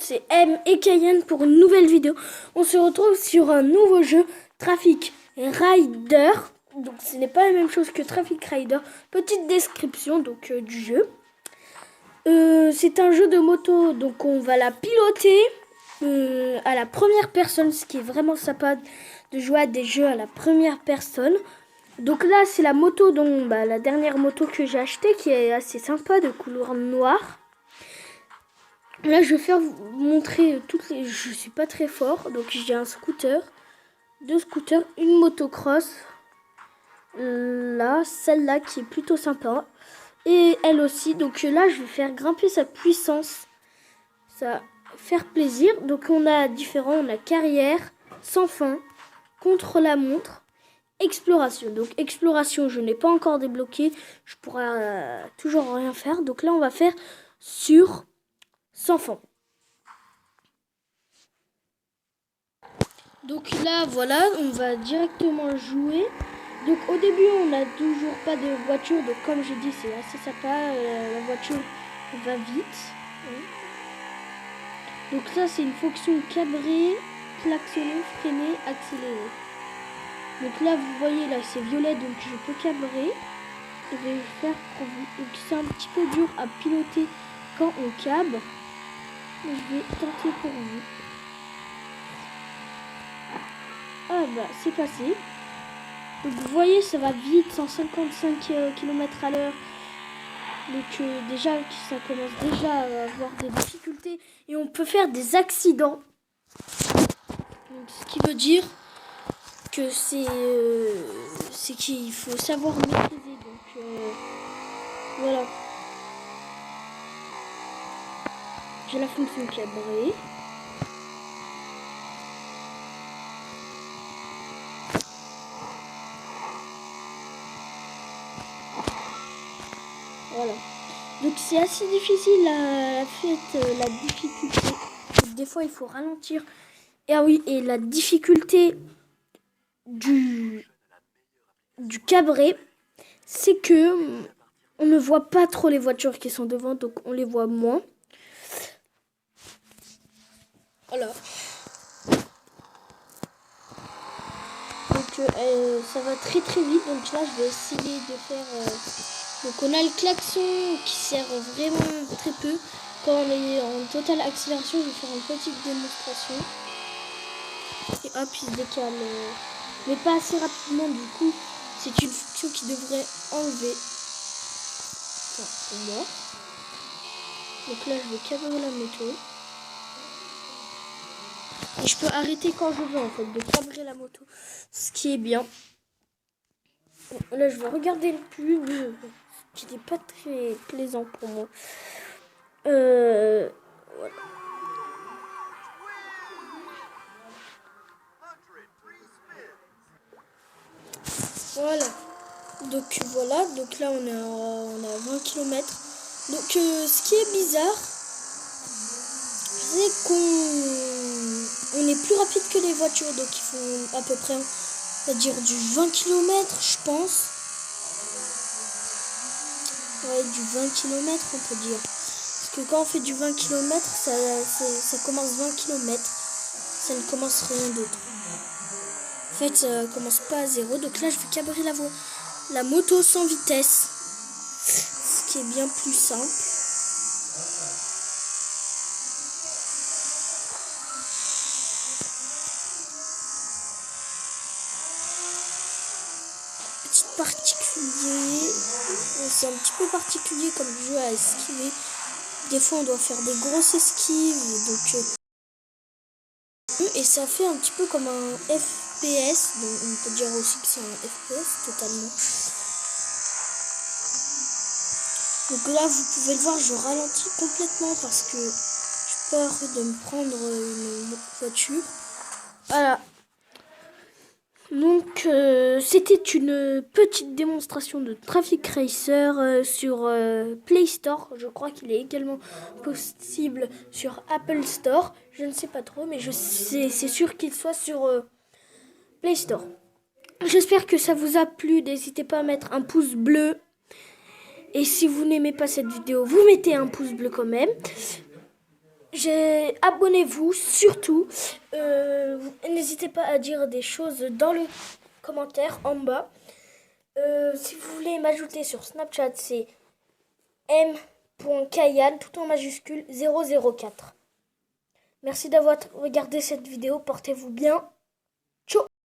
c'est M et Cayenne pour une nouvelle vidéo. On se retrouve sur un nouveau jeu, Traffic Rider. Donc ce n'est pas la même chose que Traffic Rider. Petite description donc du jeu. C'est un jeu de moto, donc on va la piloter à la première personne, ce qui est vraiment sympa de jouer à des jeux à la première personne. Donc là c'est la moto, donc la dernière moto que j'ai achetée, qui est assez sympa, de couleur noire. Là je vais faire vous montrer toutes les... Je suis pas très fort, donc j'ai un scooter, deux scooters, une motocross. Là, celle-là qui est plutôt sympa. Et elle aussi, donc là je vais faire grimper sa puissance. Ça va faire plaisir. Donc on a différents, on a carrière, sans fin, contre la montre, exploration. Donc exploration, je n'ai pas encore débloqué, je pourrais toujours rien faire. Donc là on va faire sur sans fin. Donc là voilà, on va directement jouer. Donc au début on n'a toujours pas de voiture, donc comme j'ai dit c'est assez sympa, la voiture va vite. Donc ça c'est une fonction cabrer, klaxonner, freiner, accélérer. Donc là vous voyez là c'est violet, donc je peux cabrer. Je vais faire pour vous. Donc c'est un petit peu dur à piloter quand on cabre. Je vais tenter pour vous. Ah bah c'est passé. Donc vous voyez ça va vite, 155 km à l'heure. Donc déjà ça commence déjà à avoir des difficultés et on peut faire des accidents. Donc, ce qui veut dire que c'est qu'il faut savoir maîtriser. Donc voilà. J'ai la fonction cabrée. Voilà. Donc c'est assez difficile la difficulté. Donc, des fois il faut ralentir. Et ah oui, et la difficulté du cabré, c'est que on ne voit pas trop les voitures qui sont devant, donc on les voit moins. Voilà. Donc ça va très très vite. Donc là je vais essayer de faire... Donc on a le klaxon qui sert vraiment très peu. Quand on est en totale accélération, je vais faire une petite démonstration. Et hop, il se décale. Mais pas assez rapidement, du coup, c'est une fonction qui devrait enlever. Enfin, c'est mort. Donc là, je vais cabrer la moto. Et je peux arrêter quand je veux, en fait, de cabrer la moto. Ce qui est bien. Bon, là, je vais regarder le pub. Qui n'est pas très plaisant pour moi. Voilà. Voilà. Donc voilà, donc là on a 20 km. Donc ce qui est bizarre, c'est qu'on est plus rapide que les voitures. Donc ils font à peu près, on va dire du 20 km, je pense. Ouais, du 20 km on peut dire. Parce que quand on fait du 20 km, ça commence 20 km. Ça ne commence rien d'autre. En fait, ça commence pas à zéro. Donc là, je vais cabrer la moto sans vitesse. Ce qui est bien plus simple. Petit particulier. C'est un petit peu particulier comme jeu à esquiver. Des fois, on doit faire des grosses esquives. Donc, et ça fait un petit peu comme un FPS. Donc, on peut dire aussi que c'est un FPS totalement. Donc là, vous pouvez le voir, je ralentis complètement parce que j'ai peur de me prendre une voiture. Voilà. Donc, c'était une petite démonstration de Traffic Racer sur Play Store. Je crois qu'il est également possible sur Apple Store. Je ne sais pas trop, mais c'est sûr qu'il soit sur Play Store. J'espère que ça vous a plu. N'hésitez pas à mettre un pouce bleu. Et si vous n'aimez pas cette vidéo, vous mettez un pouce bleu quand même. Abonnez-vous surtout. N'hésitez pas à dire des choses dans le commentaire en bas. Si vous voulez m'ajouter sur Snapchat, c'est m.kayan, tout en majuscule 004. Merci d'avoir regardé cette vidéo. Portez-vous bien.